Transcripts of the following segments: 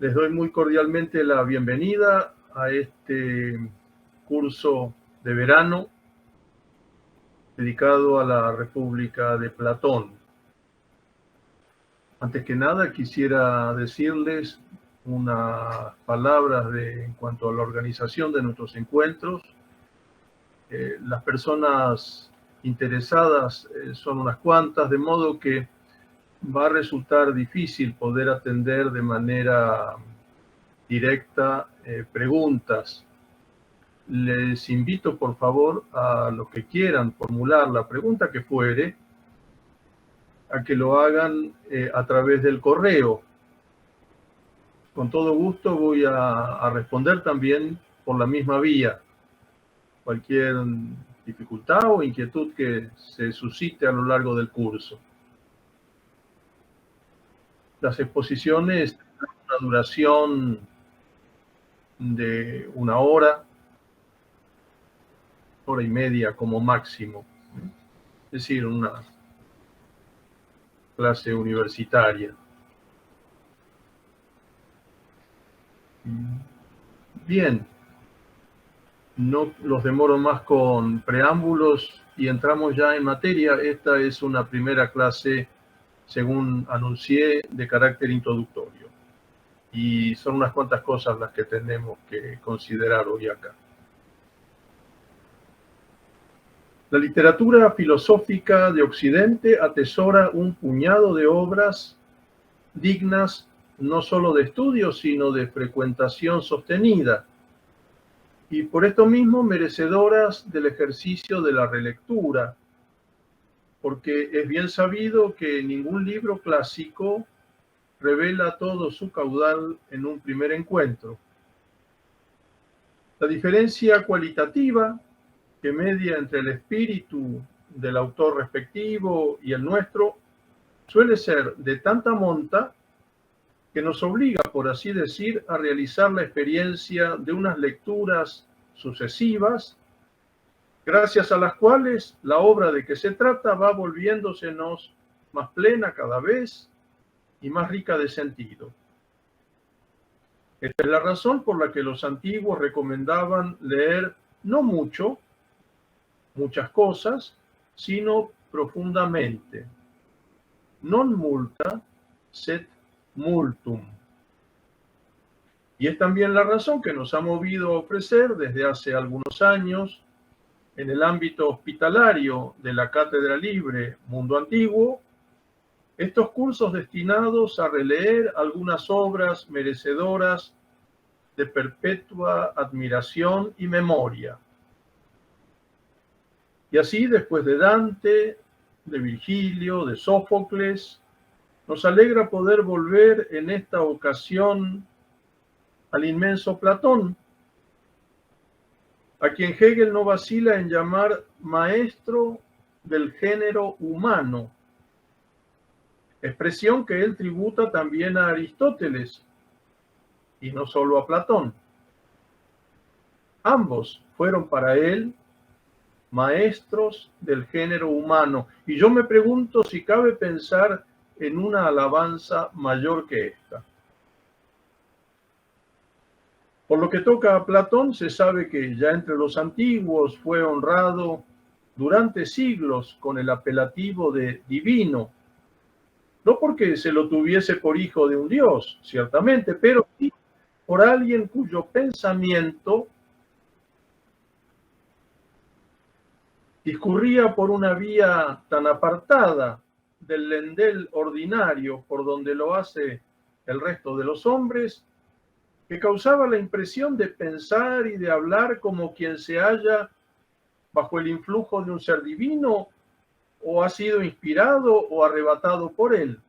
Les doy muy cordialmente la bienvenida a este curso de verano dedicado a la República de Platón. Antes que nada, quisiera decirles unas palabras en cuanto a la organización de nuestros encuentros. Las personas interesadas son unas cuantas, de modo que va a resultar difícil poder atender de manera directa preguntas. Les invito, por favor, a los que quieran formular la pregunta que fuere, a que lo hagan a través del correo. Con todo gusto voy a responder también por la misma vía. Cualquier dificultad o inquietud que se suscite a lo largo del curso. Las exposiciones tienen una duración de 1 hora, hora y media como máximo. Es decir, una clase universitaria. Bien, no los demoro más con preámbulos y entramos ya en materia. Esta es una primera clase, según anuncié, de carácter introductorio. Y son unas cuantas cosas las que tenemos que considerar hoy acá. La literatura filosófica de Occidente atesora un puñado de obras dignas no solo de estudio, sino de frecuentación sostenida, y por esto mismo merecedoras del ejercicio de la relectura, porque es bien sabido que ningún libro clásico revela todo su caudal en un primer encuentro. La diferencia cualitativa que media entre el espíritu del autor respectivo y el nuestro suele ser de tanta monta que nos obliga, por así decir, a realizar la experiencia de unas lecturas sucesivas, gracias a las cuales la obra de que se trata va volviéndosenos más plena cada vez y más rica de sentido. Esta es la razón por la que los antiguos recomendaban leer no muchas cosas, sino profundamente. Non multa, sed multum. Y es también la razón que nos ha movido a ofrecer desde hace algunos años, en el ámbito hospitalario de la Cátedra Libre Mundo Antiguo, estos cursos destinados a releer algunas obras merecedoras de perpetua admiración y memoria. Y así, después de Dante, de Virgilio, de Sófocles, nos alegra poder volver en esta ocasión al inmenso Platón, a quien Hegel no vacila en llamar maestro del género humano, expresión que él tributa también a Aristóteles, y no solo a Platón. Ambos fueron para él maestros del género humano, y yo me pregunto si cabe pensar en una alabanza mayor que esta. Por lo que toca a Platón, se sabe que ya entre los antiguos fue honrado durante siglos con el apelativo de divino, no porque se lo tuviese por hijo de un dios, ciertamente, pero sí por alguien cuyo pensamiento discurría por una vía tan apartada del lendel ordinario por donde lo hace el resto de los hombres, que causaba la impresión de pensar y de hablar como quien se halla bajo el influjo de un ser divino o ha sido inspirado o arrebatado por él.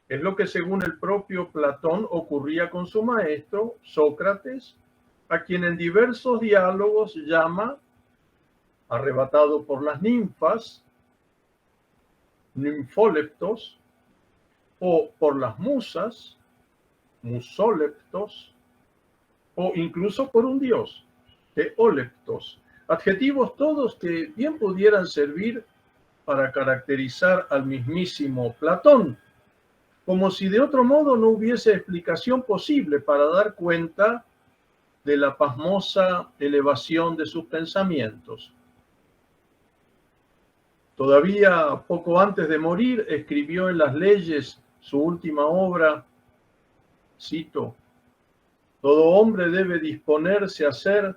Es lo que, según el propio Platón, ocurría con su maestro, Sócrates, a quien en diversos diálogos llama arrebatado por las ninfas, ninfoleptos, o por las musas, musoleptos, o incluso por un dios, teoleptos, adjetivos todos que bien pudieran servir para caracterizar al mismísimo Platón, como si de otro modo no hubiese explicación posible para dar cuenta de la pasmosa elevación de sus pensamientos. Todavía poco antes de morir, escribió en Las Leyes, su última obra, cito: «Todo hombre debe disponerse a ser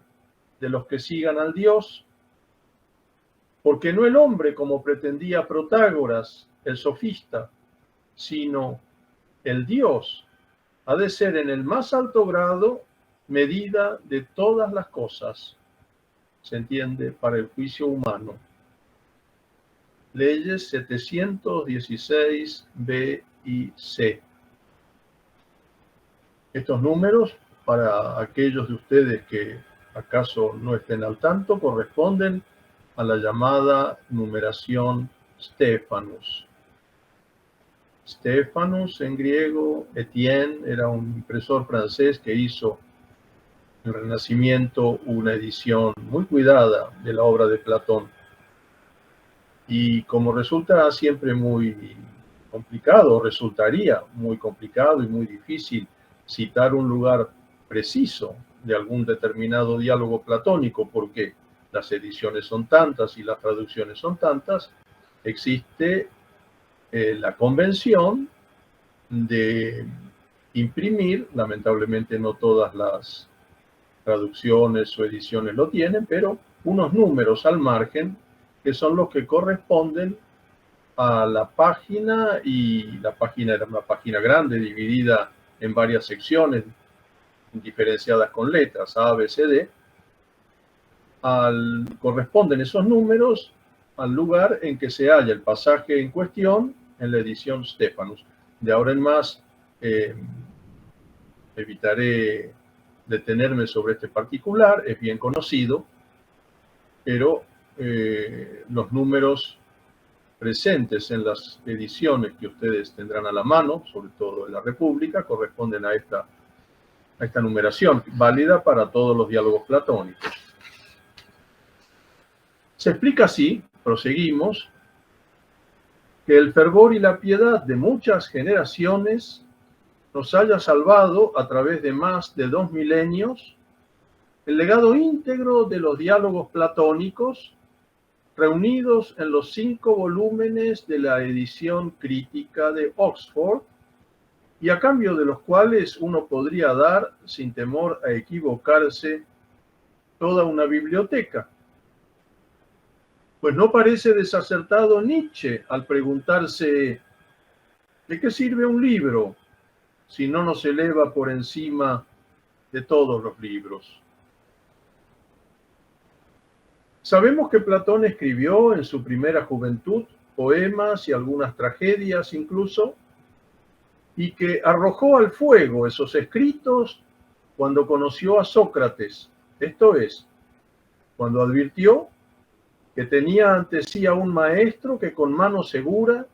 de los que sigan al Dios, porque no el hombre, como pretendía Protágoras, el sofista, sino el Dios, ha de ser en el más alto grado medida de todas las cosas», se entiende, para el juicio humano. Leyes 716 B y C. Estos números, para aquellos de ustedes que acaso no estén al tanto, corresponden a la llamada numeración Stephanus. Stephanus en griego, Etienne, era un impresor francés que hizo en el Renacimiento una edición muy cuidada de la obra de Platón. Y como resulta siempre muy complicado, resultaría muy complicado y muy difícil citar un lugar preciso de algún determinado diálogo platónico, porque las ediciones son tantas y las traducciones son tantas, existe la convención de imprimir, lamentablemente no todas las traducciones o ediciones lo tienen, pero unos números al margen que son los que corresponden a la página, y la página era una página grande dividida en varias secciones diferenciadas con letras A, B, C, D. Corresponden esos números al lugar en que se halla el pasaje en cuestión en la edición Stephanus. De ahora en más evitaré detenerme sobre este particular, es bien conocido, pero los números presentes en las ediciones que ustedes tendrán a la mano, sobre todo en la República, corresponden a esta numeración, válida para todos los diálogos platónicos. Se explica así, proseguimos, que el fervor y la piedad de muchas generaciones nos haya salvado a través de más de 2 milenios el legado íntegro de los diálogos platónicos reunidos en los 5 volúmenes de la edición crítica de Oxford, y a cambio de los cuales uno podría dar, sin temor a equivocarse, toda una biblioteca. Pues no parece desacertado Nietzsche al preguntarse: ¿de qué sirve un libro si no nos eleva por encima de todos los libros? Sabemos que Platón escribió en su primera juventud poemas y algunas tragedias incluso, y que arrojó al fuego esos escritos cuando conoció a Sócrates, esto es, cuando advirtió que tenía ante sí a un maestro que con mano segura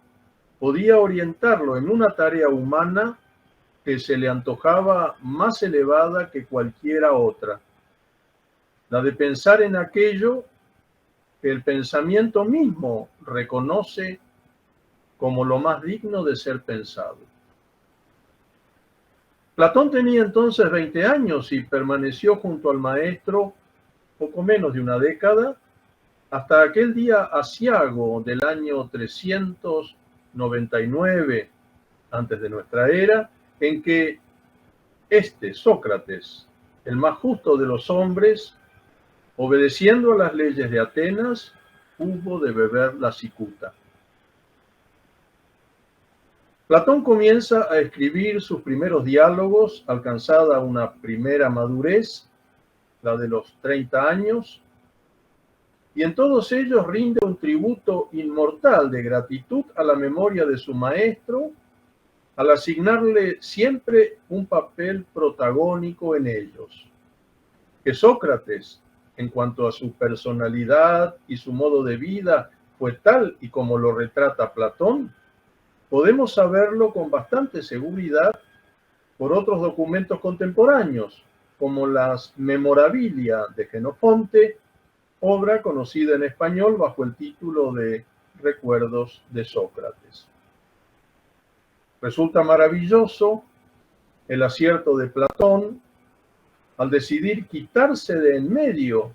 podía orientarlo en una tarea humana que se le antojaba más elevada que cualquiera otra, la de pensar en aquello que el pensamiento mismo reconoce como lo más digno de ser pensado. Platón tenía entonces 20 años y permaneció junto al maestro poco menos de una década, hasta aquel día aciago del año 399 antes de nuestra era, en que Sócrates, el más justo de los hombres, obedeciendo a las leyes de Atenas, hubo de beber la cicuta. Platón comienza a escribir sus primeros diálogos, alcanzada una primera madurez, la de los 30 años, y en todos ellos rinde un tributo inmortal de gratitud a la memoria de su maestro, al asignarle siempre un papel protagónico en ellos. Que Sócrates, en cuanto a su personalidad y su modo de vida, fue tal y como lo retrata Platón, podemos saberlo con bastante seguridad por otros documentos contemporáneos, como las Memorabilia de Jenofonte, obra conocida en español bajo el título de Recuerdos de Sócrates. Resulta maravilloso el acierto de Platón al decidir quitarse de en medio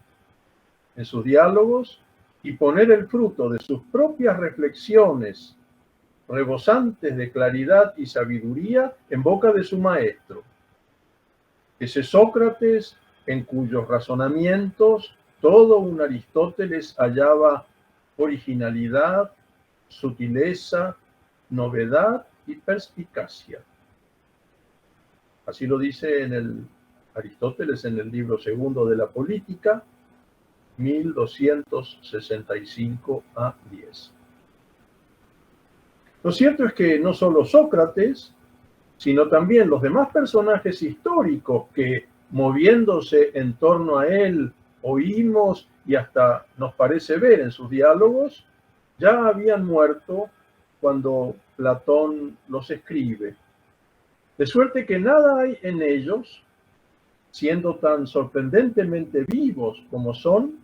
en sus diálogos y poner el fruto de sus propias reflexiones rebosantes de claridad y sabiduría en boca de su maestro, ese Sócrates en cuyos razonamientos todo un Aristóteles hallaba originalidad, sutileza, novedad y perspicacia. Así lo dice Aristóteles en el libro segundo de la Política, 1265 a 10. Lo cierto es que no solo Sócrates, sino también los demás personajes históricos que, moviéndose en torno a él, oímos y hasta nos parece ver en sus diálogos, ya habían muerto cuando Platón los escribe. De suerte que nada hay en ellos, siendo tan sorprendentemente vivos como son,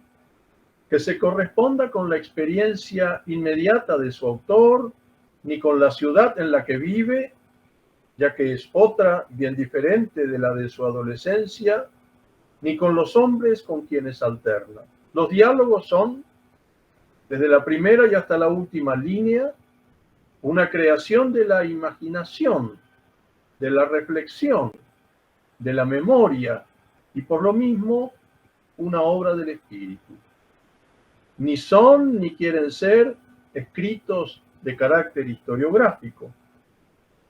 que se corresponda con la experiencia inmediata de su autor, ni con la ciudad en la que vive, ya que es otra bien diferente de la de su adolescencia, ni con los hombres con quienes alterna. Los diálogos son, desde la primera y hasta la última línea, una creación de la imaginación, de la reflexión, de la memoria y por lo mismo una obra del espíritu. Ni son ni quieren ser escritos de carácter historiográfico.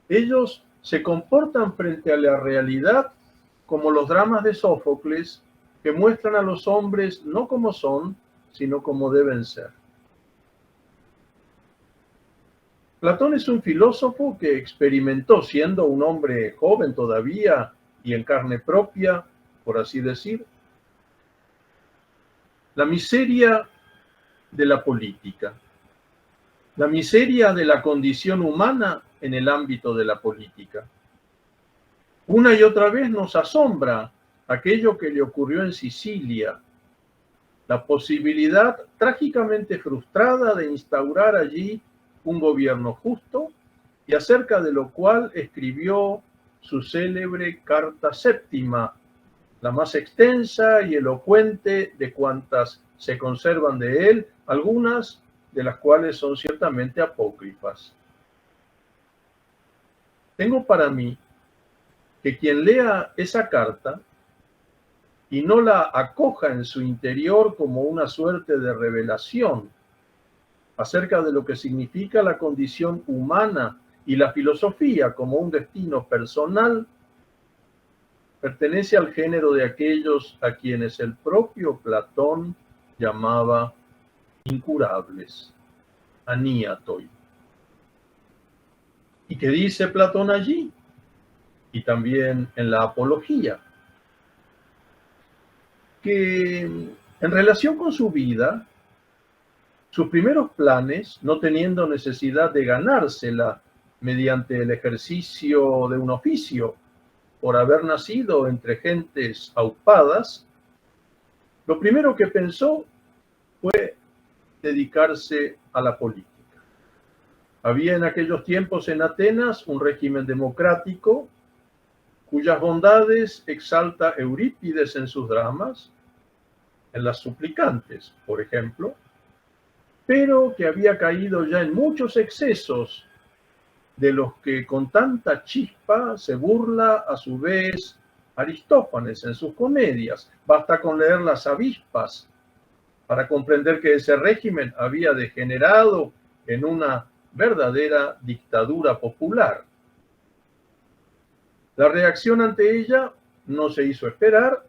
Ellos se comportan frente a la realidad como los dramas de Sófocles, que muestran a los hombres no como son, sino como deben ser. Platón es un filósofo que experimentó, siendo un hombre joven todavía y en carne propia, por así decir, la miseria de la política, la miseria de la condición humana en el ámbito de la política. Una y otra vez nos asombra aquello que le ocurrió en Sicilia, la posibilidad trágicamente frustrada de instaurar allí un gobierno justo y acerca de lo cual escribió su célebre Carta Séptima, la más extensa y elocuente de cuantas se conservan de él, algunas de las cuales son ciertamente apócrifas. Tengo para mí que quien lea esa carta y no la acoja en su interior como una suerte de revelación acerca de lo que significa la condición humana y la filosofía como un destino personal, pertenece al género de aquellos a quienes el propio Platón llamaba incurables, aniatoi. ¿Y qué dice Platón allí? Y también en la Apología, que en relación con su vida, sus primeros planes, no teniendo necesidad de ganársela mediante el ejercicio de un oficio, por haber nacido entre gentes aupadas, lo primero que pensó fue dedicarse a la política. Había en aquellos tiempos en Atenas un régimen democrático cuyas bondades exalta Eurípides en sus dramas, en Las Suplicantes, por ejemplo, pero que había caído ya en muchos excesos de los que con tanta chispa se burla a su vez Aristófanes en sus comedias. Basta con leer Las Avispas para comprender que ese régimen había degenerado en una verdadera dictadura popular. La reacción ante ella no se hizo esperar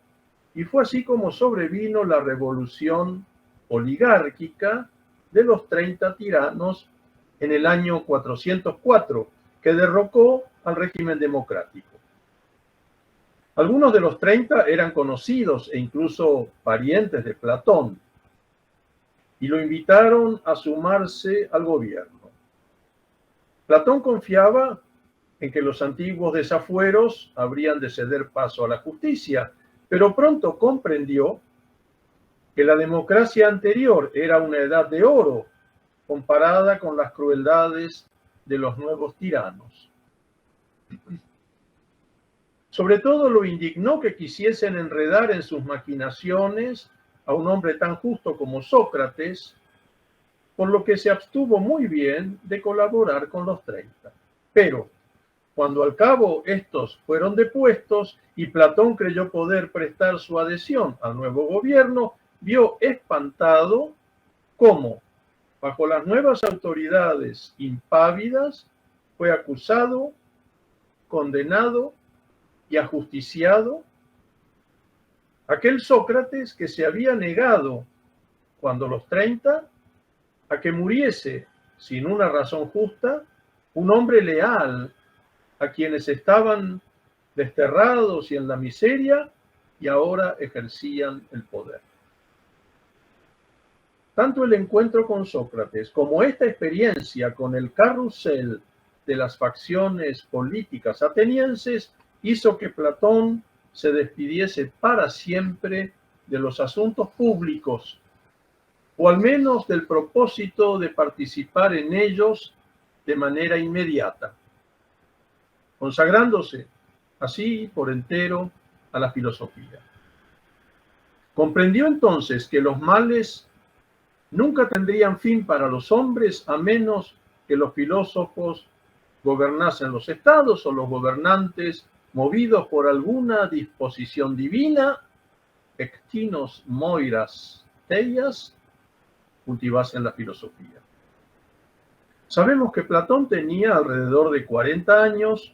y fue así como sobrevino la revolución oligárquica de los 30 tiranos en el año 404, que derrocó al régimen democrático. Algunos de los 30 eran conocidos e incluso parientes de Platón, y lo invitaron a sumarse al gobierno. Platón confiaba en que los antiguos desafueros habrían de ceder paso a la justicia, pero pronto comprendió que la democracia anterior era una edad de oro comparada con las crueldades de los nuevos tiranos. Sobre todo lo indignó que quisiesen enredar en sus maquinaciones a un hombre tan justo como Sócrates, por lo que se abstuvo muy bien de colaborar con los 30. Pero, cuando al cabo estos fueron depuestos y Platón creyó poder prestar su adhesión al nuevo gobierno, vio espantado cómo, bajo las nuevas autoridades impávidas, fue acusado, condenado y ajusticiado aquel Sócrates que se había negado, cuando los 30, a que muriese sin una razón justa un hombre leal a quienes estaban desterrados y en la miseria y ahora ejercían el poder. Tanto el encuentro con Sócrates como esta experiencia con el carrusel de las facciones políticas atenienses hizo que Platón se despidiese para siempre de los asuntos públicos, o al menos del propósito de participar en ellos de manera inmediata, consagrándose así por entero a la filosofía. Comprendió entonces que los males nunca tendrían fin para los hombres a menos que los filósofos gobernasen los estados o los gobernantes, movidos por alguna disposición divina, extinos moiras teias, cultivasen la filosofía. Sabemos que Platón tenía alrededor de 40 años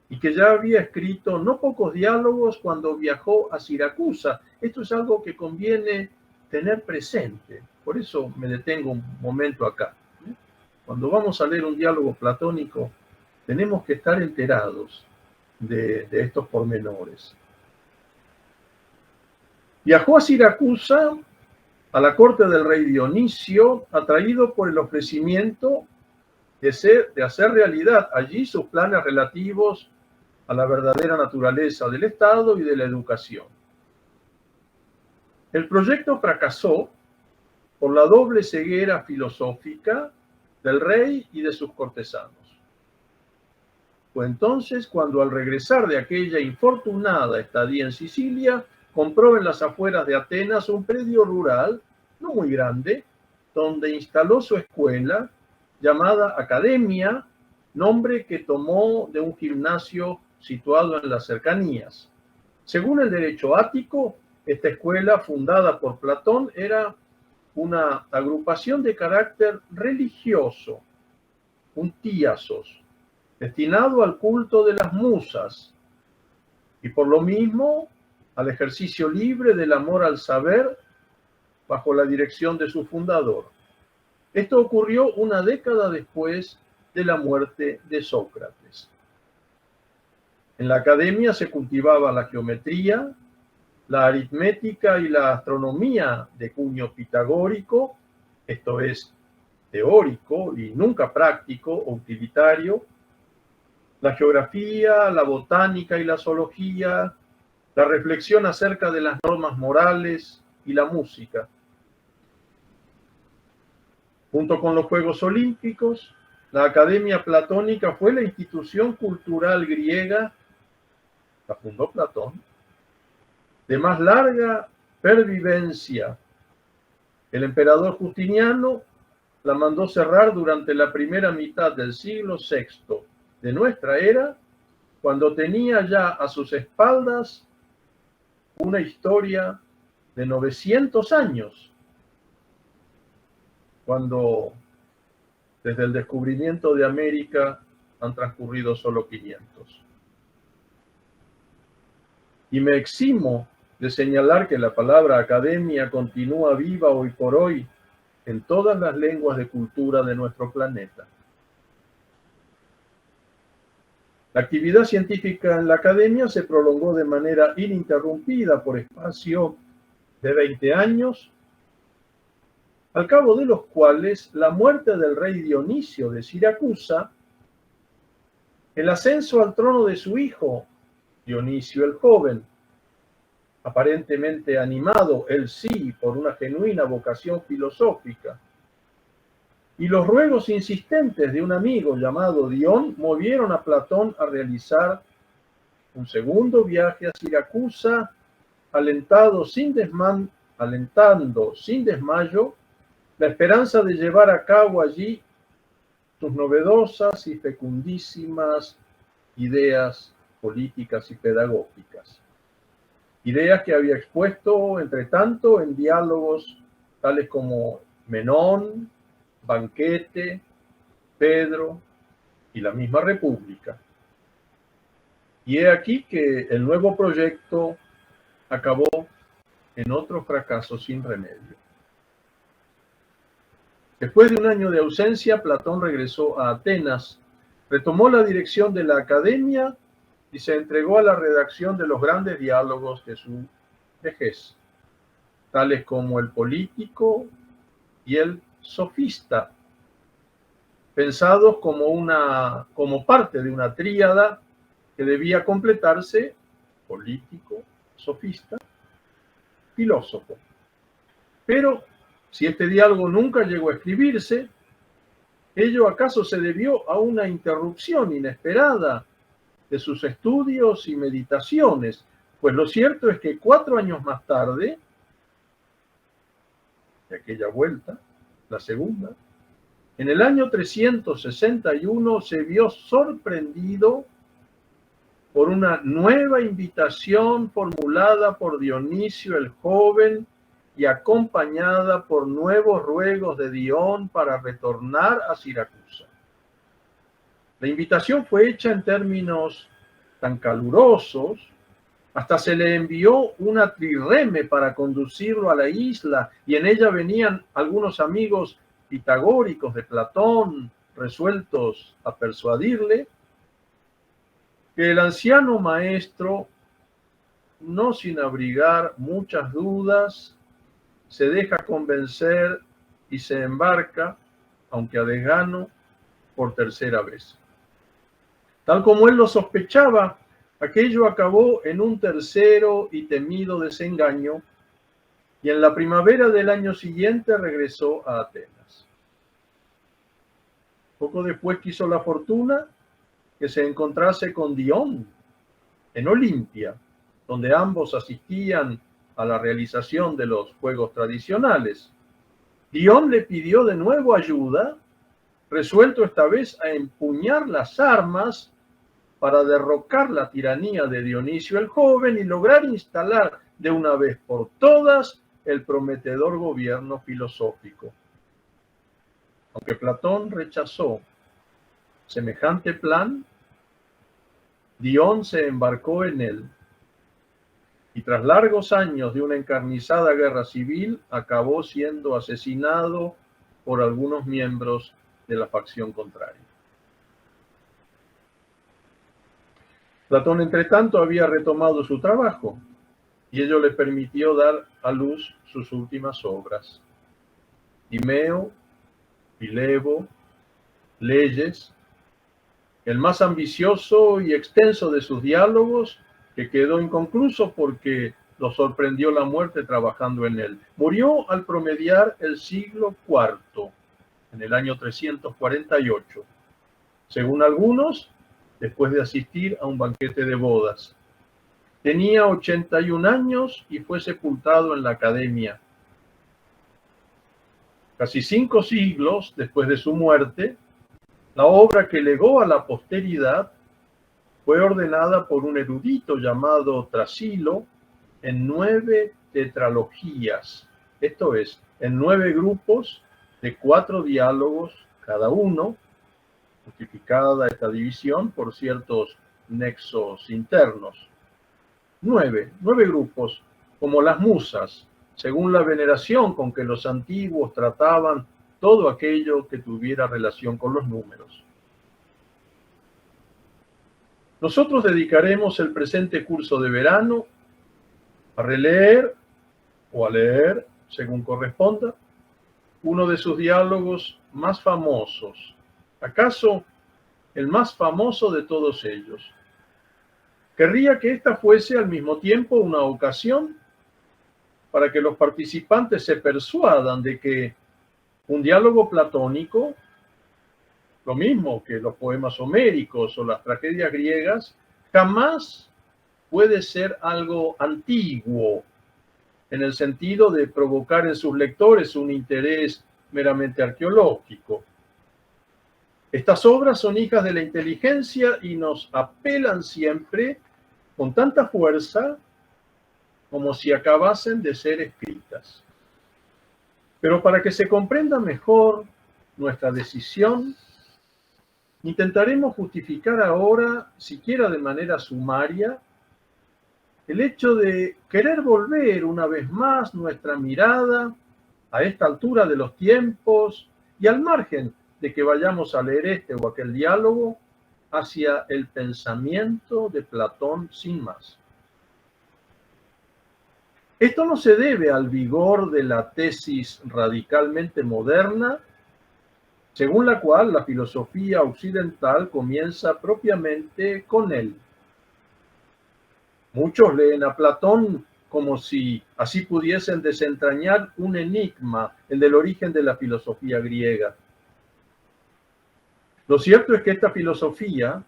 y que ya había escrito no pocos diálogos cuando viajó a Siracusa. Esto es algo que conviene tener presente. Por eso me detengo un momento acá. Cuando vamos a leer un diálogo platónico, tenemos que estar enterados de estos pormenores. Viajó a Siracusa, a la corte del rey Dionisio, atraído por el ofrecimiento de hacer realidad allí sus planes relativos a la verdadera naturaleza del Estado y de la educación. El proyecto fracasó por la doble ceguera filosófica del rey y de sus cortesanos. Fue entonces cuando, al regresar de aquella infortunada estadía en Sicilia, compró en las afueras de Atenas un predio rural, no muy grande, donde instaló su escuela, llamada Academia, nombre que tomó de un gimnasio situado en las cercanías. Según el derecho ático, esta escuela, fundada por Platón, era una agrupación de carácter religioso, un tíasos, destinado al culto de las musas y por lo mismo al ejercicio libre del amor al saber bajo la dirección de su fundador. Esto ocurrió una década después de la muerte de Sócrates. En la academia se cultivaba la geometría, la aritmética y la astronomía de cuño pitagórico, esto es, teórico y nunca práctico o utilitario, la geografía, la botánica y la zoología, la reflexión acerca de las normas morales y la música. Junto con los Juegos Olímpicos, la Academia Platónica fue la institución cultural griega, la fundó Platón, de más larga pervivencia. El emperador Justiniano la mandó cerrar durante la primera mitad del siglo VI de nuestra era, cuando tenía ya a sus espaldas una historia de 900 años, cuando desde el descubrimiento de América han transcurrido solo 500. Y me eximo de señalar que la palabra academia continúa viva hoy por hoy en todas las lenguas de cultura de nuestro planeta. La actividad científica en la academia se prolongó de manera ininterrumpida por espacio de 20 años, al cabo de los cuales la muerte del rey Dionisio de Siracusa, el ascenso al trono de su hijo, Dionisio el joven, aparentemente animado, él sí, por una genuina vocación filosófica, y los ruegos insistentes de un amigo llamado Dion movieron a Platón a realizar un segundo viaje a Siracusa, alentando sin desmayo la esperanza de llevar a cabo allí sus novedosas y fecundísimas ideas políticas y pedagógicas. Ideas que había expuesto, entre tanto, en diálogos tales como Menón, Banquete, Pedro y la misma República. Y he aquí que el nuevo proyecto acabó en otro fracaso sin remedio. Después de un año de ausencia, Platón regresó a Atenas, retomó la dirección de la academia y se entregó a la redacción de los grandes diálogos de su vejez, tales como el político y el sofista, pensados como parte de una tríada que debía completarse: político, sofista, filósofo. Pero si este diálogo nunca llegó a escribirse, ¿ello acaso se debió a una interrupción inesperada de sus estudios y meditaciones? Pues lo cierto es que 4 años más tarde, de aquella vuelta, la segunda, en el año 361 se vio sorprendido por una nueva invitación formulada por Dionisio el joven y acompañada por nuevos ruegos de Dion para retornar a Siracusa. La invitación fue hecha en términos tan calurosos, hasta se le envió una trireme para conducirlo a la isla, y en ella venían algunos amigos pitagóricos de Platón, resueltos a persuadirle, que el anciano maestro, no sin abrigar muchas dudas, se deja convencer y se embarca, aunque a desgano, por tercera vez. Tal como él lo sospechaba, aquello acabó en un tercero y temido desengaño, y en la primavera del año siguiente regresó a Atenas. Poco después quiso la fortuna que se encontrase con Dion en Olimpia, donde ambos asistían a la realización de los juegos tradicionales. Dion le pidió de nuevo ayuda, resuelto esta vez a empuñar las armas para derrocar la tiranía de Dionisio el joven y lograr instalar de una vez por todas el prometedor gobierno filosófico. Aunque Platón rechazó semejante plan, Dion se embarcó en él, y tras largos años de una encarnizada guerra civil, acabó siendo asesinado por algunos miembros de la facción contraria. Platón, entre tanto, había retomado su trabajo, y ello le permitió dar a luz sus últimas obras: Timeo, Filebo, Leyes, el más ambicioso y extenso de sus diálogos, que quedó inconcluso porque lo sorprendió la muerte trabajando en él. Murió al promediar el siglo IV, en el año 348, según algunos, después de asistir a un banquete de bodas. Tenía 81 años y fue sepultado en la academia. Casi 5 siglos después de su muerte, la obra que legó a la posteridad fue ordenada por un erudito llamado Trasilo en 9 tetralogías, esto es, en 9 grupos de 4 diálogos cada uno, justificada esta división por ciertos nexos internos. 9 grupos, como las musas, según la veneración con que los antiguos trataban todo aquello que tuviera relación con los números. Nosotros dedicaremos el presente curso de verano a releer o a leer, según corresponda, uno de sus diálogos más famosos, acaso el más famoso de todos ellos. Querría que esta fuese al mismo tiempo una ocasión para que los participantes se persuadan de que Un diálogo platónico, lo mismo que los poemas homéricos o las tragedias griegas, jamás puede ser algo antiguo, en el sentido de provocar en sus lectores un interés meramente arqueológico. Estas obras son hijas de la inteligencia y nos apelan siempre con tanta fuerza como si acabasen de ser escritas. Pero para que se comprenda mejor nuestra decisión, intentaremos justificar ahora, siquiera de manera sumaria, el hecho de querer volver una vez más nuestra mirada a esta altura de los tiempos y al margen de que vayamos a leer este o aquel diálogo, hacia el pensamiento de Platón sin más. Esto no se debe al vigor de la tesis radicalmente moderna, según la cual la filosofía occidental comienza propiamente con él. Muchos leen a Platón como si así pudiesen desentrañar un enigma, el del origen de la filosofía griega. Lo cierto es que esta filosofía,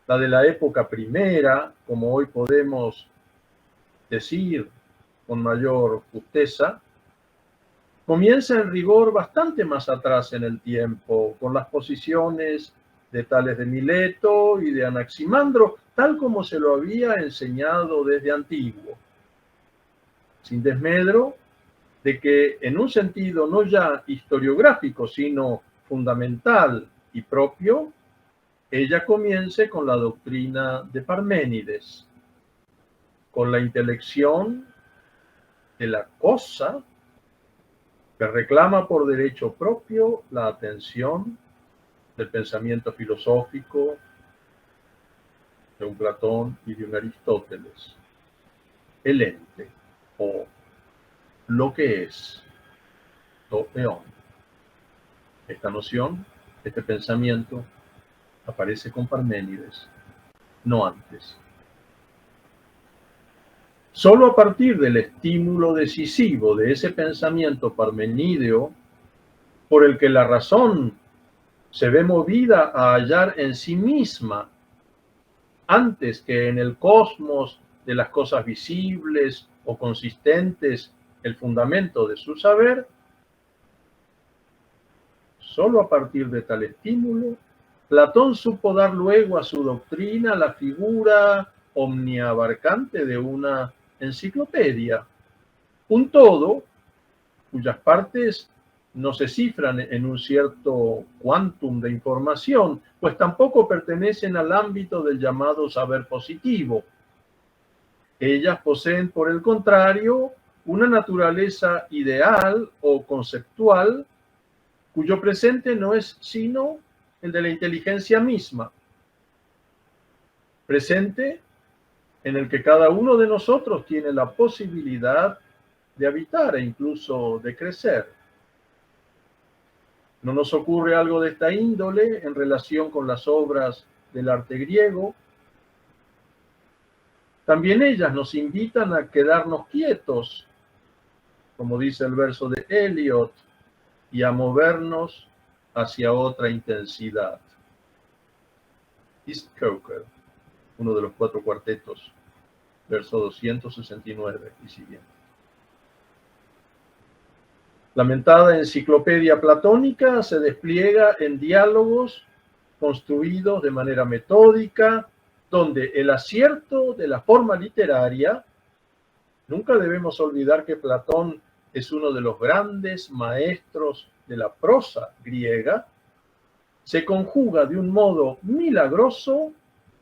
la de la época primera, como hoy podemos decir con mayor justeza, comienza en rigor bastante más atrás en el tiempo, con las posiciones de Tales de Mileto y de Anaximandro, tal como se lo había enseñado desde antiguo, sin desmedro de que en un sentido no ya historiográfico, sino fundamental y propio, ella comience con la doctrina de Parménides, con la intelección de la cosa que reclama por derecho propio la atención del pensamiento filosófico de un Platón y de un Aristóteles. El ente, o lo que es, το εον. Esta noción, este pensamiento, aparece con Parménides, no antes. Solo a partir del estímulo decisivo de ese pensamiento parmenídeo, por el que la razón se ve movida a hallar en sí misma, antes que en el cosmos de las cosas visibles o consistentes, el fundamento de su saber, solo a partir de tal estímulo, Platón supo dar luego a su doctrina la figura omniabarcante de una enciclopedia, un todo cuyas partes no se cifran en un cierto quantum de información, pues tampoco pertenecen al ámbito del llamado saber positivo. Ellas poseen, por el contrario, una naturaleza ideal o conceptual, cuyo presente no es sino el de la inteligencia misma, presente en el que cada uno de nosotros tiene la posibilidad de habitar e incluso de crecer. ¿No nos ocurre algo de esta índole en relación con las obras del arte griego? También ellas nos invitan a quedarnos quietos, como dice el verso de Eliot, y a movernos hacia otra intensidad. East Coker, uno de los 4 cuartetos, verso 269 y siguiente. La mentada enciclopedia platónica se despliega en diálogos construidos de manera metódica, donde el acierto de la forma literaria, nunca debemos olvidar que Platón es uno de los grandes maestros de la prosa griega, se conjuga de un modo milagroso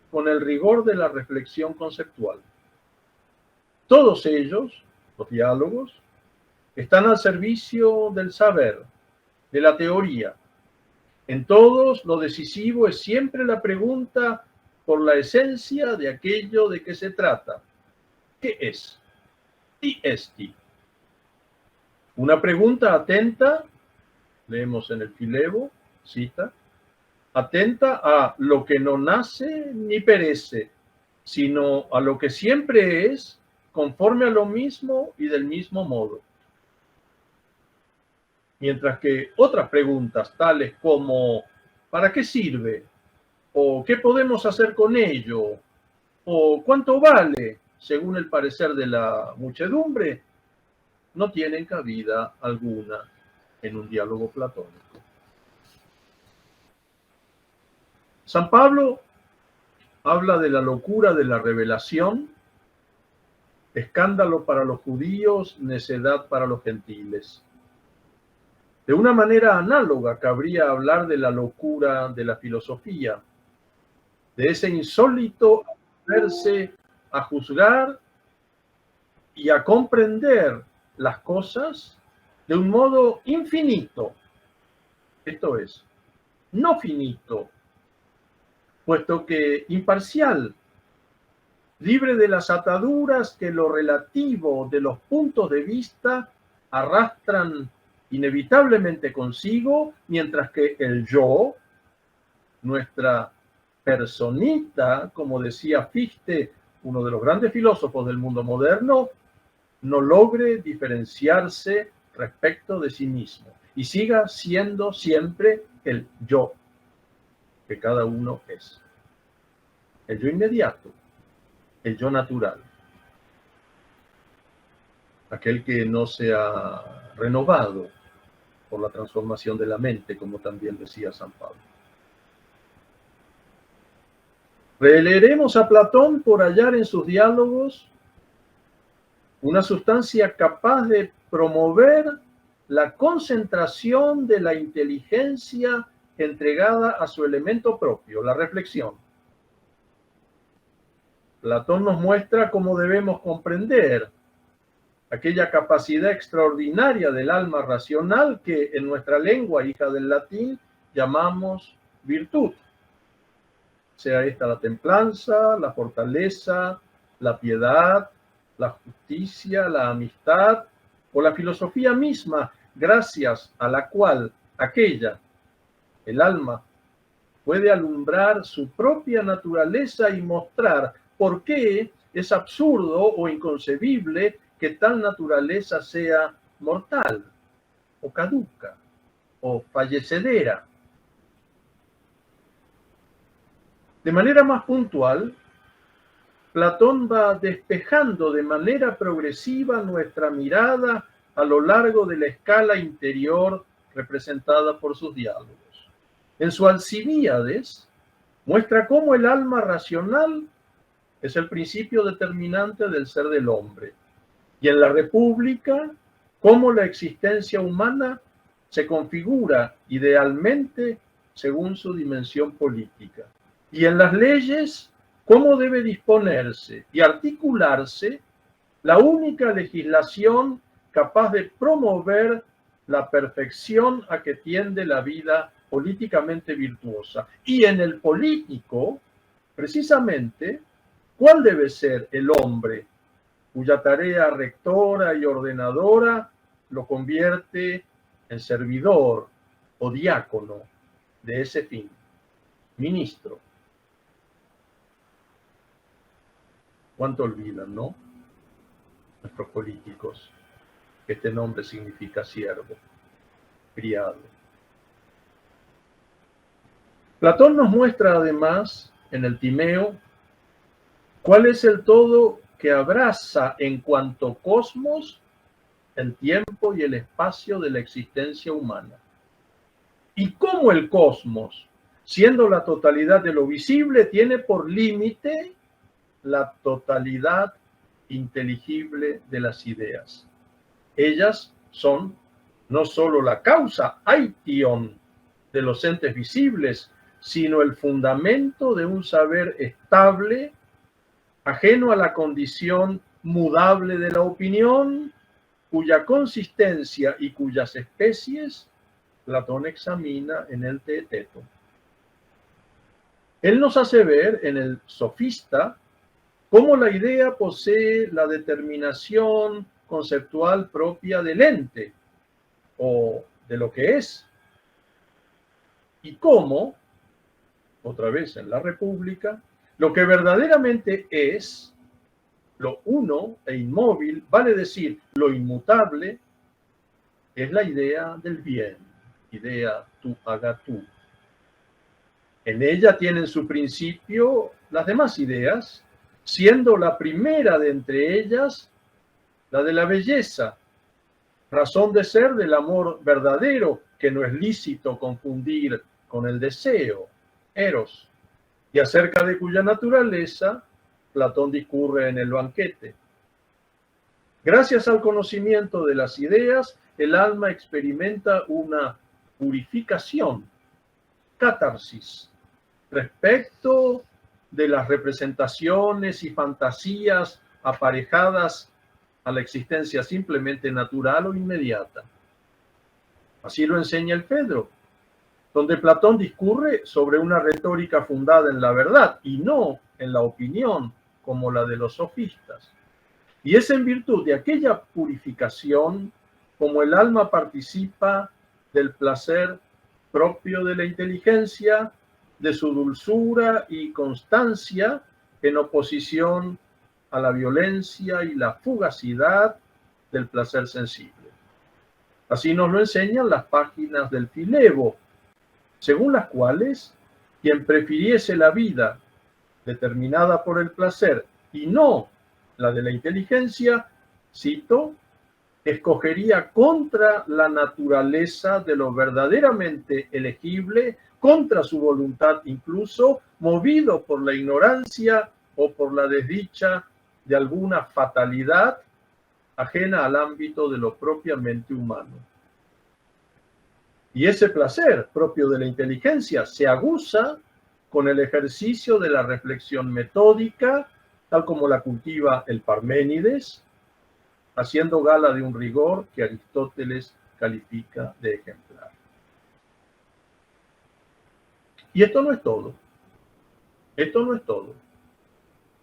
con el rigor de la reflexión conceptual. Todos ellos, los diálogos, están al servicio del saber, de la teoría. En todos, lo decisivo es siempre la pregunta por la esencia de aquello de que se trata. ¿Qué es? ¿Y esti? Una pregunta atenta, leemos en el Filebo, cita, atenta a lo que no nace ni perece, sino a lo que siempre es, conforme a lo mismo y del mismo modo. mientras que otras preguntas, tales como ¿para qué sirve? ¿O qué podemos hacer con ello? ¿O cuánto vale? Según el parecer de la muchedumbre, no tienen cabida alguna en un diálogo platónico. San Pablo habla de la locura de la revelación, escándalo para los judíos, necedad para los gentiles. De una manera análoga cabría hablar de la locura de la filosofía, de ese insólito verse a juzgar y a comprender las cosas de un modo infinito, esto es, no finito, puesto que imparcial, libre de las ataduras que lo relativo de los puntos de vista arrastran inevitablemente consigo, mientras que el yo, nuestra personita, como decía Fichte, uno de los grandes filósofos del mundo moderno, no logre diferenciarse respecto de sí mismo y siga siendo siempre el yo que cada uno es. El yo inmediato, el yo natural, aquel que no se ha renovado por la transformación de la mente, como también decía San Pablo. Releeremos a Platón por hallar en sus diálogos una sustancia capaz de promover la concentración de la inteligencia entregada a su elemento propio, la reflexión. Platón nos muestra cómo debemos comprender aquella capacidad extraordinaria del alma racional que en nuestra lengua, hija del latín, llamamos virtud. Sea esta la templanza, la fortaleza, la piedad, la justicia, la amistad o la filosofía misma, gracias a la cual el alma, puede alumbrar su propia naturaleza y mostrar por qué es absurdo o inconcebible que tal naturaleza sea mortal, o caduca, o fallecedera. De manera más puntual, Platón va despejando de manera progresiva nuestra mirada a lo largo de la escala interior representada por sus diálogos. En su Alcibíades muestra cómo el alma racional es el principio determinante del ser del hombre, y en la República cómo la existencia humana se configura idealmente según su dimensión política, y en las leyes cómo debe disponerse y articularse la única legislación capaz de promover la perfección a que tiende la vida políticamente virtuosa. Y en el político, precisamente, ¿cuál debe ser el hombre cuya tarea rectora y ordenadora lo convierte en servidor o diácono de ese fin? Ministro. ¿Cuánto olvidan, no? Nuestros políticos, que este nombre significa siervo, criado. Platón nos muestra además en el Timeo cuál es el todo que abraza en cuanto cosmos el tiempo y el espacio de la existencia humana. Y cómo el cosmos, siendo la totalidad de lo visible, tiene por límite la totalidad inteligible de las ideas. Ellas son no solo la causa, aition, de los entes visibles, sino el fundamento de un saber estable, ajeno a la condición mudable de la opinión, cuya consistencia y cuyas especies Platón examina en el Teeteto. Él nos hace ver en el Sofista cómo la idea posee la determinación conceptual propia del ente o de lo que es, y cómo, otra vez en la República, lo que verdaderamente es, lo uno e inmóvil, vale decir, lo inmutable, es la idea del bien, idea tu agatu. En ella tienen su principio las demás ideas, siendo la primera de entre ellas la de la belleza, razón de ser del amor verdadero, que no es lícito confundir con el deseo, eros, y acerca de cuya naturaleza Platón discurre en el banquete. Gracias al conocimiento de las ideas, el alma experimenta una purificación, catarsis, respecto de las representaciones y fantasías aparejadas a la existencia simplemente natural o inmediata. Así lo enseña el Fedro, donde Platón discurre sobre una retórica fundada en la verdad y no en la opinión como la de los sofistas. Y es en virtud de aquella purificación como el alma participa del placer propio de la inteligencia, de su dulzura y constancia en oposición a la violencia y la fugacidad del placer sensible. Así nos lo enseñan las páginas del Filebo, según las cuales quien prefiriese la vida determinada por el placer y no la de la inteligencia, cito, escogería contra la naturaleza de lo verdaderamente elegible, contra su voluntad incluso, movido por la ignorancia o por la desdicha de alguna fatalidad ajena al ámbito de lo propiamente humano. Y ese placer propio de la inteligencia se aguza con el ejercicio de la reflexión metódica, tal como la cultiva el Parménides, haciendo gala de un rigor que Aristóteles califica de ejemplar. Y esto no es todo. Esto no es todo.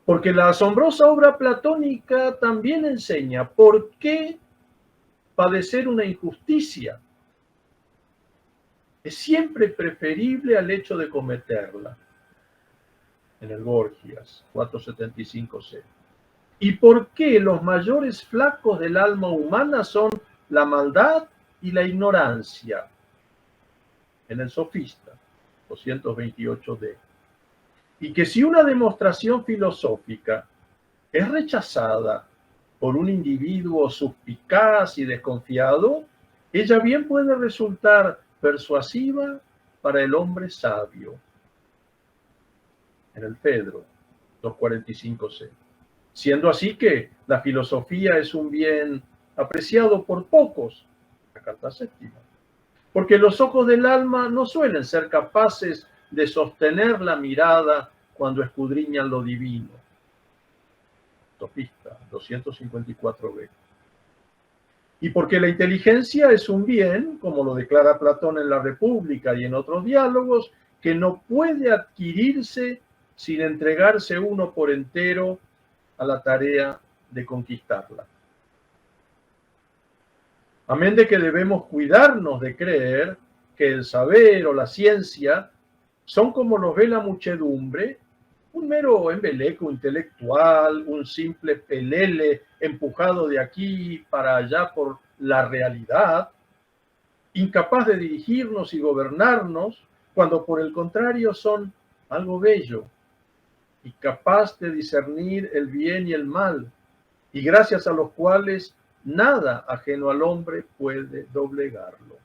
Porque la asombrosa obra platónica también enseña por qué padecer una injusticia es siempre preferible al hecho de cometerla. En el Gorgias 475c. ¿Y por qué los mayores flacos del alma humana son la maldad y la ignorancia? En el Sofista 228d. Y que si una demostración filosófica es rechazada por un individuo suspicaz y desconfiado, ella bien puede resultar persuasiva para el hombre sabio. En el Fedro 245c. Siendo así que la filosofía es un bien apreciado por pocos, la carta séptima, porque los ojos del alma no suelen ser capaces de sostener la mirada cuando escudriñan lo divino. Sofista 254b. Y porque la inteligencia es un bien, como lo declara Platón en la República y en otros diálogos, que no puede adquirirse sin entregarse uno por entero a la tarea de conquistarla. Amén de que debemos cuidarnos de creer que el saber o la ciencia son, como los ve la muchedumbre, un mero embeleco intelectual, un simple pelele empujado de aquí para allá por la realidad, incapaz de dirigirnos y gobernarnos, cuando por el contrario son algo bello y capaz de discernir el bien y el mal, y gracias a los cuales nada ajeno al hombre puede doblegarlo.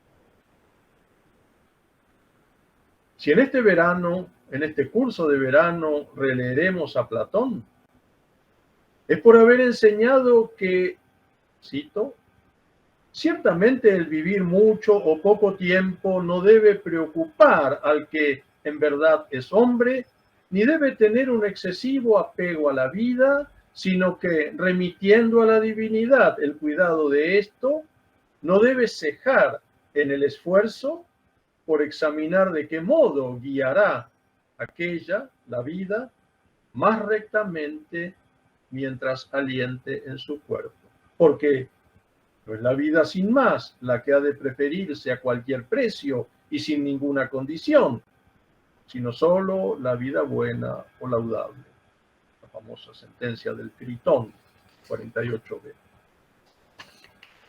Si en este verano, en este curso de verano, releeremos a Platón, es por haber enseñado que, cito, ciertamente el vivir mucho o poco tiempo no debe preocupar al que en verdad es hombre, ni debe tener un excesivo apego a la vida, sino que, remitiendo a la divinidad el cuidado de esto, no debe cejar en el esfuerzo por examinar de qué modo guiará aquella, la vida, más rectamente mientras aliente en su cuerpo. Porque no es la vida sin más la que ha de preferirse a cualquier precio y sin ninguna condición, sino solo la vida buena o laudable. La famosa sentencia del Critón, 48b.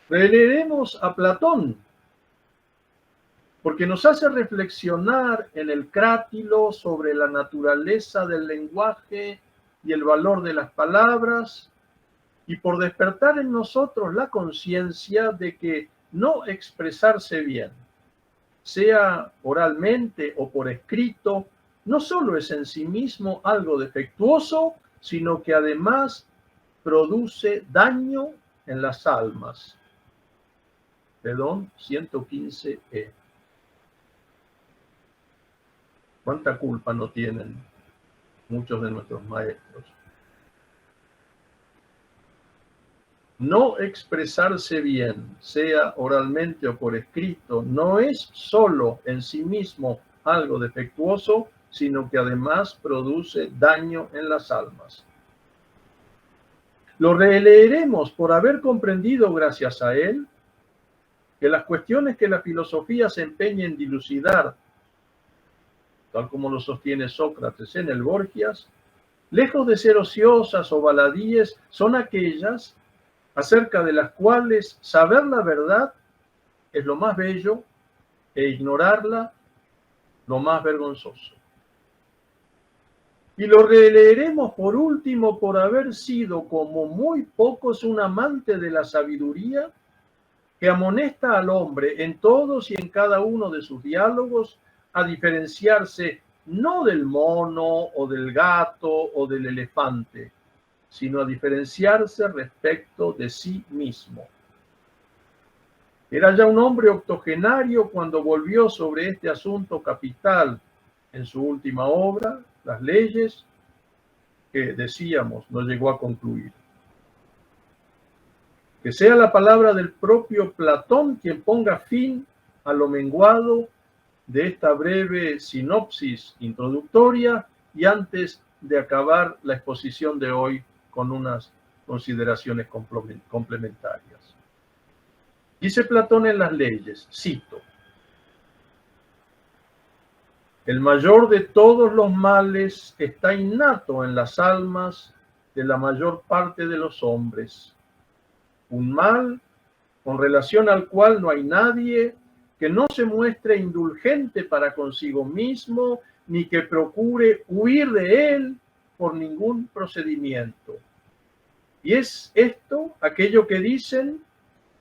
Releeremos a Platón, porque nos hace reflexionar en el Crátilo sobre la naturaleza del lenguaje y el valor de las palabras, y por despertar en nosotros la conciencia de que no expresarse bien, sea oralmente o por escrito, no solo es en sí mismo algo defectuoso, sino que además produce daño en las almas. Pedón 115e. ¿Cuánta culpa no tienen muchos de nuestros maestros? No expresarse bien, sea oralmente o por escrito, no es solo en sí mismo algo defectuoso, sino que además produce daño en las almas. Lo releeremos por haber comprendido, gracias a él, que las cuestiones que la filosofía se empeña en dilucidar, tal como lo sostiene Sócrates en el Gorgias, lejos de ser ociosas o baladíes, son aquellas acerca de las cuales saber la verdad es lo más bello e ignorarla lo más vergonzoso. Y lo releeremos por último por haber sido como muy pocos un amante de la sabiduría que amonesta al hombre en todos y en cada uno de sus diálogos a diferenciarse no del mono o del gato o del elefante, sino a diferenciarse respecto de sí mismo. Era ya un hombre octogenario cuando volvió sobre este asunto capital en su última obra, Las leyes, que decíamos no llegó a concluir. Que sea la palabra del propio Platón quien ponga fin a lo menguado de esta breve sinopsis introductoria y antes de acabar la exposición de hoy con unas consideraciones complementarias. Dice Platón en Las leyes, cito: el mayor de todos los males está innato en las almas de la mayor parte de los hombres. Un mal con relación al cual no hay nadie que no se muestre indulgente para consigo mismo, ni que procure huir de él por ningún procedimiento. Y es esto aquello que dicen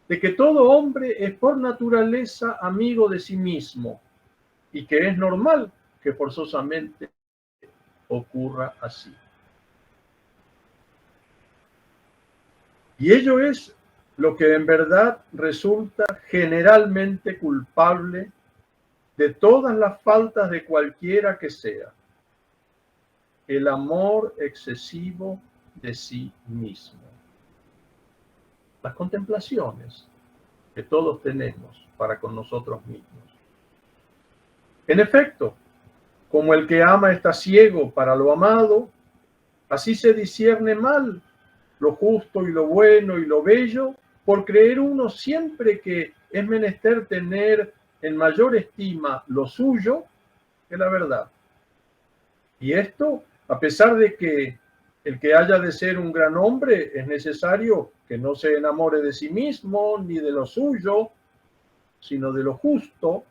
de que todo hombre es por naturaleza amigo de sí mismo, y que es normal que forzosamente ocurra así. Y ello es lo que en verdad resulta generalmente culpable de todas las faltas de cualquiera que sea: el amor excesivo de sí mismo. Las contemplaciones que todos tenemos para con nosotros mismos. En efecto, como el que ama está ciego para lo amado, así se discierne mal lo justo y lo bueno y lo bello, por creer uno siempre que es menester tener en mayor estima lo suyo que la verdad. Y esto, a pesar de que el que haya de ser un gran hombre es necesario que no se enamore de sí mismo ni de lo suyo, sino de lo justo,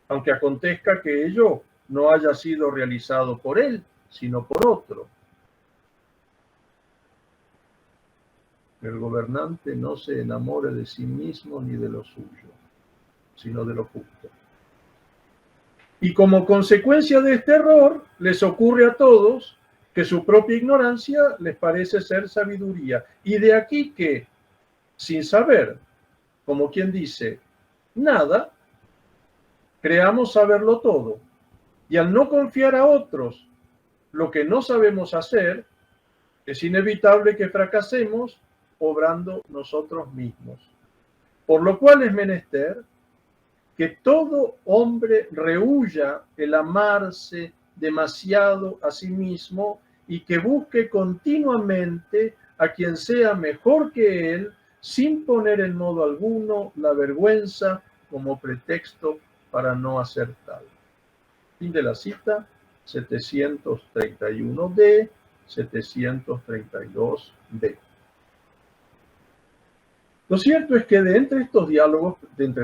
aunque acontezca que ello no haya sido realizado por él, sino por otro. El gobernante no se enamore de sí mismo ni de lo suyo, sino de lo justo. Y como consecuencia de este error, les ocurre a todos que su propia ignorancia les parece ser sabiduría. Y de aquí que, sin saber, como quien dice, nada, creamos saberlo todo. Y al no confiar a otros lo que no sabemos hacer, es inevitable que fracasemos obrando nosotros mismos. Por lo cual es menester que todo hombre rehúya el amarse demasiado a sí mismo y que busque continuamente a quien sea mejor que él, sin poner en modo alguno la vergüenza como pretexto para no hacer tal. Fin de la cita, 731D, 732B. Lo cierto es que de entre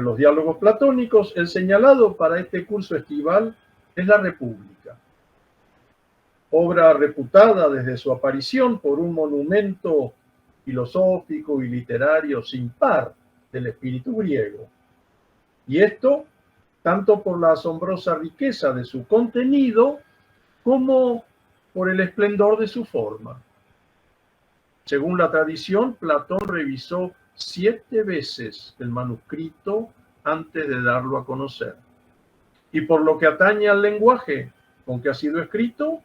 los diálogos platónicos, el señalado para este curso estival es La República, obra reputada desde su aparición por un monumento filosófico y literario sin par del espíritu griego. Y esto tanto por la asombrosa riqueza de su contenido como por el esplendor de su forma. Según la tradición, Platón revisó 7 veces el manuscrito antes de darlo a conocer. Y por lo que atañe al lenguaje con que ha sido escrito,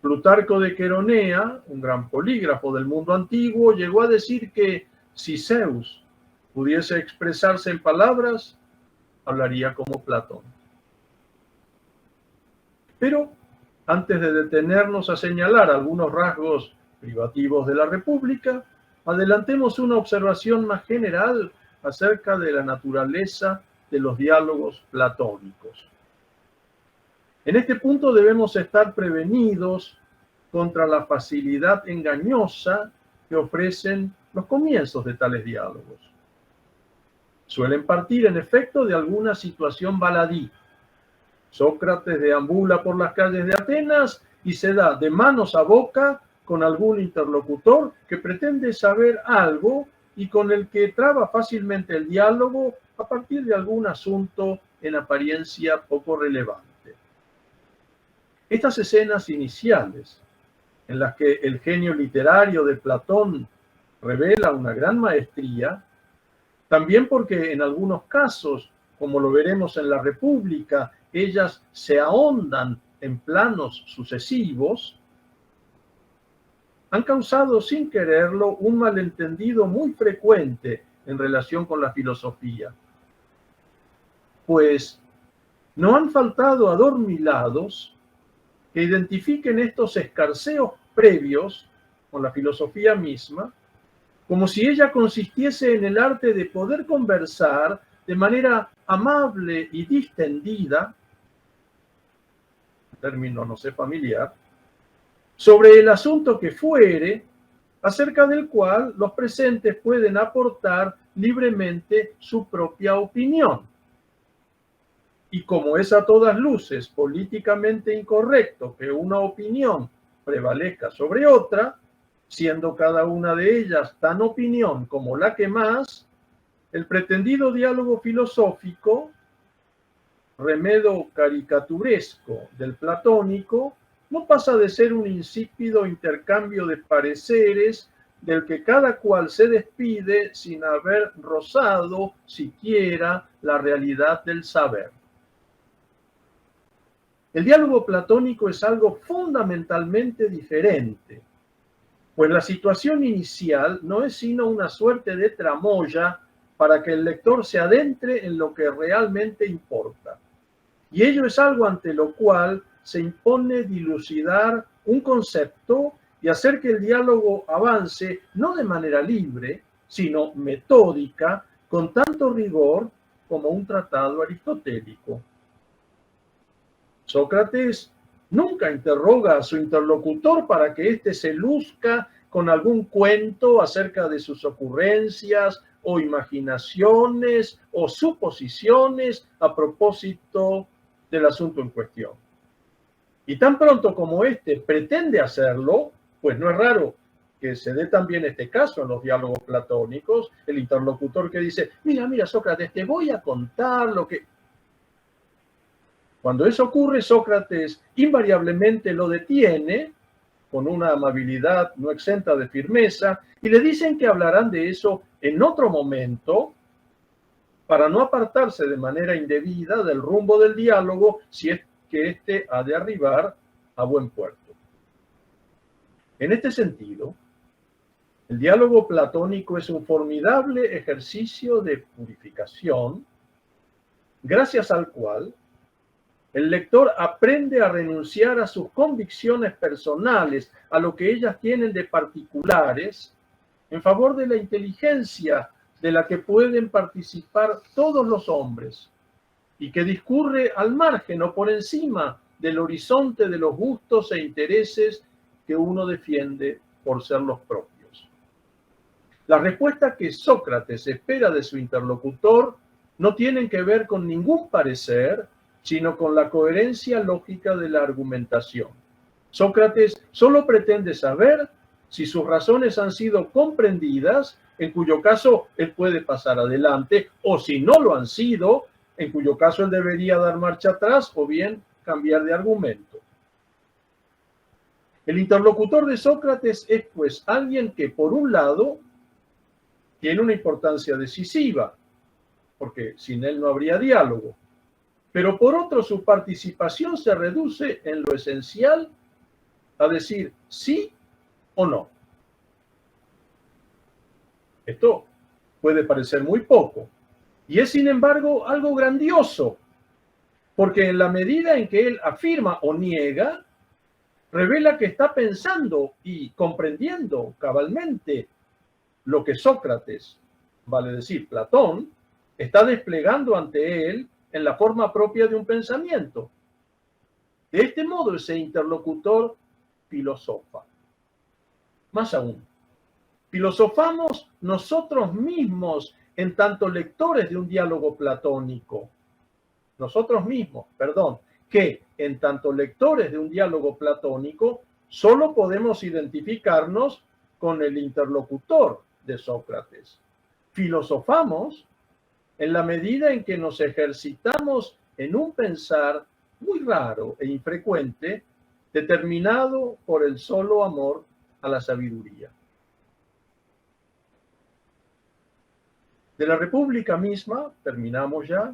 Plutarco de Queronea, un gran polígrafo del mundo antiguo, llegó a decir que si Zeus pudiese expresarse en palabras, hablaría como Platón. Pero antes de detenernos a señalar algunos rasgos privativos de la República, adelantemos una observación más general acerca de la naturaleza de los diálogos platónicos. En este punto debemos estar prevenidos contra la facilidad engañosa que ofrecen los comienzos de tales diálogos. Suelen partir, en efecto, de alguna situación baladí. Sócrates deambula por las calles de Atenas y se da de manos a boca con algún interlocutor que pretende saber algo y con el que traba fácilmente el diálogo a partir de algún asunto en apariencia poco relevante. Estas escenas iniciales, en las que el genio literario de Platón revela una gran maestría, también porque en algunos casos, como lo veremos en La República, ellas se ahondan en planos sucesivos, han causado sin quererlo un malentendido muy frecuente en relación con la filosofía. Pues no han faltado adormilados que identifiquen estos escarceos previos con la filosofía misma, como si ella consistiese en el arte de poder conversar de manera amable y distendida, término no sé familiar, sobre el asunto que fuere, acerca del cual los presentes pueden aportar libremente su propia opinión. Y como es a todas luces políticamente incorrecto que una opinión prevalezca sobre otra, siendo cada una de ellas tan opinión como la que más, el pretendido diálogo filosófico, remedo caricaturesco del platónico, no pasa de ser un insípido intercambio de pareceres del que cada cual se despide sin haber rozado siquiera la realidad del saber. El diálogo platónico es algo fundamentalmente diferente, pues la situación inicial no es sino una suerte de tramoya para que el lector se adentre en lo que realmente importa. Y ello es algo ante lo cual se impone dilucidar un concepto y hacer que el diálogo avance no de manera libre, sino metódica, con tanto rigor como un tratado aristotélico. Sócrates nunca interroga a su interlocutor para que éste se luzca con algún cuento acerca de sus ocurrencias o imaginaciones o suposiciones a propósito del asunto en cuestión. Y tan pronto como éste pretende hacerlo, pues no es raro que se dé también este caso en los diálogos platónicos, el interlocutor que dice, mira, Sócrates, te voy a contar lo que... Cuando eso ocurre, Sócrates invariablemente lo detiene con una amabilidad no exenta de firmeza y le dicen que hablarán de eso en otro momento para no apartarse de manera indebida del rumbo del diálogo si es que éste ha de arribar a buen puerto. En este sentido, el diálogo platónico es un formidable ejercicio de purificación, gracias al cual el lector aprende a renunciar a sus convicciones personales, a lo que ellas tienen de particulares, en favor de la inteligencia de la que pueden participar todos los hombres y que discurre al margen o por encima del horizonte de los gustos e intereses que uno defiende por ser los propios. Las respuestas que Sócrates espera de su interlocutor no tienen que ver con ningún parecer, sino con la coherencia lógica de la argumentación. Sócrates solo pretende saber si sus razones han sido comprendidas, en cuyo caso él puede pasar adelante, o si no lo han sido, en cuyo caso él debería dar marcha atrás o bien cambiar de argumento. El interlocutor de Sócrates es pues alguien que, por un lado, tiene una importancia decisiva, porque sin él no habría diálogo, pero por otro su participación se reduce en lo esencial a decir sí o no. Esto puede parecer muy poco, y es sin embargo algo grandioso, porque en la medida en que él afirma o niega, revela que está pensando y comprendiendo cabalmente lo que Sócrates, vale decir Platón, está desplegando ante él en la forma propia de un pensamiento. De este modo ese interlocutor filosofa. Más aún, filosofamos nosotros mismos en tanto lectores de un diálogo platónico. Nosotros mismos, perdón, que en tanto lectores de un diálogo platónico solo podemos identificarnos con el interlocutor de Sócrates. Filosofamos en la medida en que nos ejercitamos en un pensar muy raro e infrecuente, determinado por el solo amor a la sabiduría. De la República misma, terminamos ya,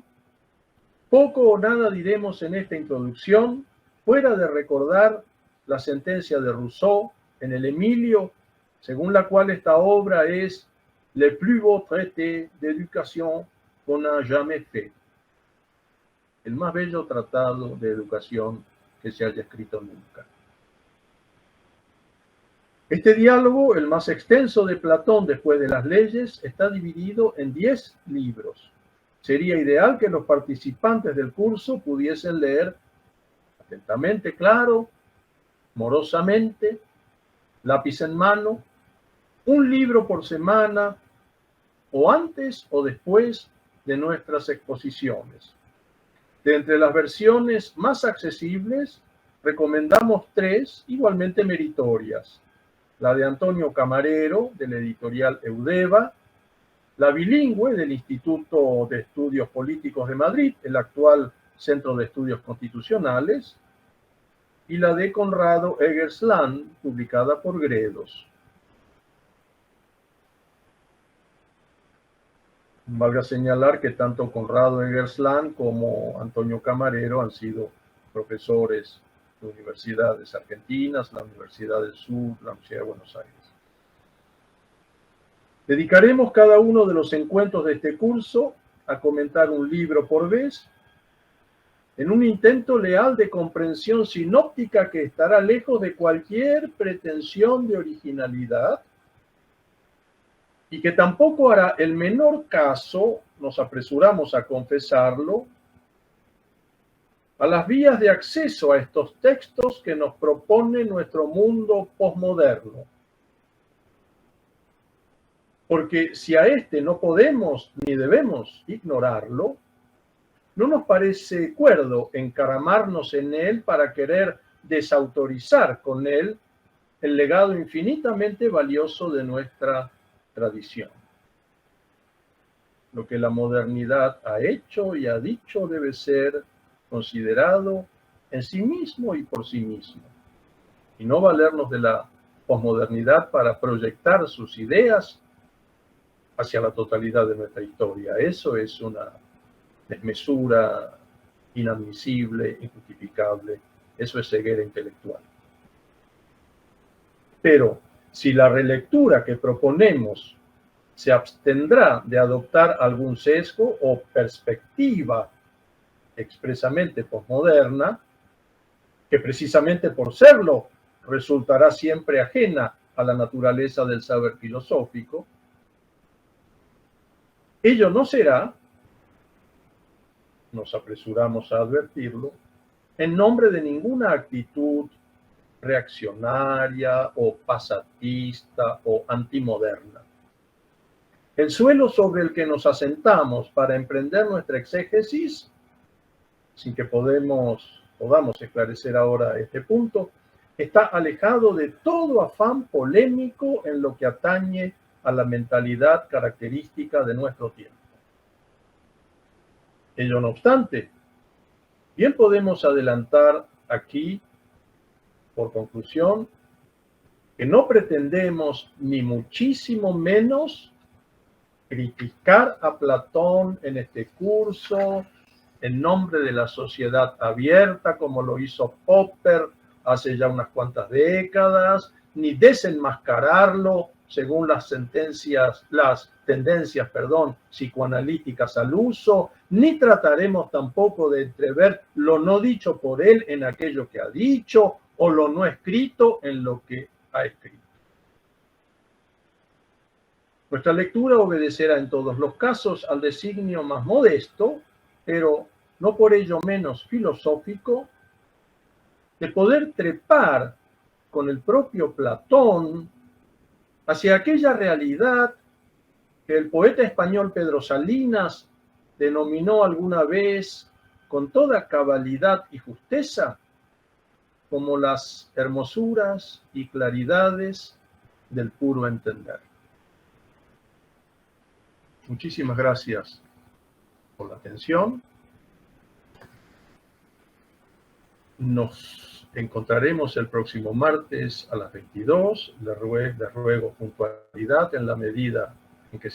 poco o nada diremos en esta introducción, fuera de recordar la sentencia de Rousseau en el Emilio, según la cual esta obra es le plus beau traité d'éducation qu'on a jamais fait, el más bello tratado de educación que se haya escrito nunca. Este diálogo, el más extenso de Platón después de las leyes, está dividido en 10 libros. Sería ideal que los participantes del curso pudiesen leer atentamente, claro, morosamente, lápiz en mano, un libro por semana, o antes o después de nuestras exposiciones. De entre las versiones más accesibles, recomendamos 3 igualmente meritorias. La de Antonio Camarero, de la editorial Eudeva, la bilingüe del Instituto de Estudios Políticos de Madrid, el actual Centro de Estudios Constitucionales, y la de Conrado Eggersland, publicada por Gredos. Valga señalar que tanto Conrado Eggersland como Antonio Camarero han sido profesores de universidades argentinas, la Universidad del Sur, la Universidad de Buenos Aires. Dedicaremos cada uno de los encuentros de este curso a comentar un libro por vez, en un intento leal de comprensión sinóptica que estará lejos de cualquier pretensión de originalidad y que tampoco hará el menor caso, nos apresuramos a confesarlo, a las vías de acceso a estos textos que nos propone nuestro mundo posmoderno. Porque si a este no podemos ni debemos ignorarlo, no nos parece cuerdo encaramarnos en él para querer desautorizar con él el legado infinitamente valioso de nuestra tradición. Lo que la modernidad ha hecho y ha dicho debe ser considerado en sí mismo y por sí mismo, y no valernos de la posmodernidad para proyectar sus ideas hacia la totalidad de nuestra historia. Eso es una desmesura inadmisible, injustificable. Eso es ceguera intelectual. Pero si la relectura que proponemos se abstendrá de adoptar algún sesgo o perspectiva expresamente posmoderna, que precisamente por serlo resultará siempre ajena a la naturaleza del saber filosófico, ello no será, nos apresuramos a advertirlo, en nombre de ninguna actitud reaccionaria o pasatista o antimoderna. El suelo sobre el que nos asentamos para emprender nuestra exégesis, sin que podamos esclarecer ahora este punto, está alejado de todo afán polémico en lo que atañe a la mentalidad característica de nuestro tiempo. Ello no obstante, bien podemos adelantar aquí, por conclusión, que no pretendemos ni muchísimo menos criticar a Platón en este curso en nombre de la sociedad abierta, como lo hizo Popper hace ya unas cuantas décadas, ni desenmascararlo según las tendencias psicoanalíticas al uso, ni trataremos tampoco de entrever lo no dicho por él en aquello que ha dicho o lo no escrito en lo que ha escrito. Nuestra lectura obedecerá en todos los casos al designio más modesto, pero no por ello menos filosófico, de poder trepar con el propio Platón hacia aquella realidad que el poeta español Pedro Salinas denominó alguna vez con toda cabalidad y justeza como las hermosuras y claridades del puro entender. Muchísimas gracias por la atención. Nos encontraremos el próximo martes a las 22. Les ruego puntualidad en la medida